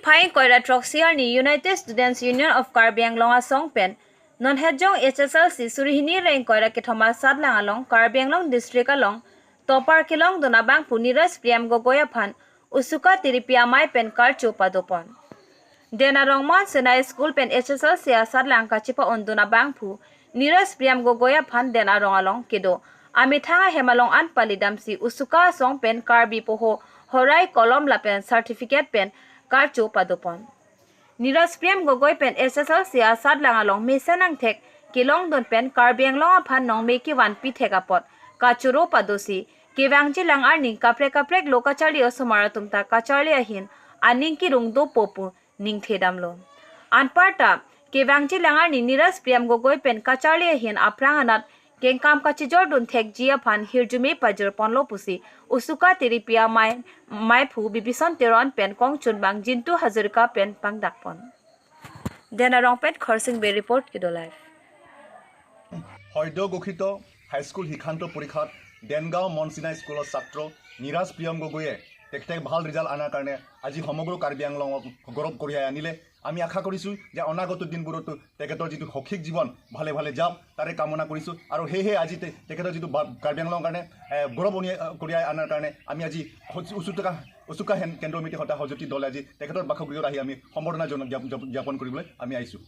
Fine Koira Troxier ni United Students Union of Karbi Anglong Asong pen non hejong HSLC surihini rain koira kithoma sadlang along Karbi Anglong district along topar kilong donabang pu Niraj Priyam Gogoi aphan USUKA Asong pen karcho padopon denarong mon senai school pen HSLC sadlang kachipa on donabang pu Niraj Priyam Gogoi aphan denarong along kido ami thanga hemalong an palidamsi USUKA Asong pen Karbi poho horai kolom la pen certificate pen karcho padopon Niraj Priyam Gogoi pen SSLC sadlang along mesanang thek kilong don pen Karbi Anglong aphan nong meki wan pi thekapot kachuro padosi kewangji lang arning kaprek lokachali osomara tumta kachali ahin aning ki rungdo popu ning thedamlo anparta kewangji lang arning Niraj Priyam Gogoi pen kachali ahin apranganat kengkam kachijor dun thek jia phan hirjume pajor ponlo pusi USUKA teripia mai phu bibison teron pen kong chunbang jintu hazurika pen pangdakpon denarong pen khorsing be report kido live হয়তো গঠিত high school শিক্ষান্ত পৰীক্ষাত দেনগাঁও মনচিনা স্কুলৰ ছাত্ৰ নিৰাজ প্ৰিয়ম গগৈয়ে তেখেতে ভাল result আনাৰ কাৰণে আজি সমগ্ৰ কাৰ্বি আংলঙক গৌৰৱ কঢ়িয়াই আনিলে আমি আশা কৰিছোঁ যে অনাগত দিনবোৰতো তেখেতৰ যিটো শৈক্ষিক জীৱন ভালে ভালে যাওক তাৰে কামনা কৰিছোঁ আৰু সেয়েহে আজি তেখেতৰ যিটো কাৰ্বি আংলঙৰ কাৰণে গৌৰৱ কঢ়িয়াই আনাৰ কাৰণে আমি আজি USUKA কেন্দ্ৰ সমিতি সতা সজতি দলে আজি তেখেতৰ বাসগৃহত আহি আমি সম্বৰ্ধনা জ্ঞাপন কৰিবলৈ আমি আহিছোঁ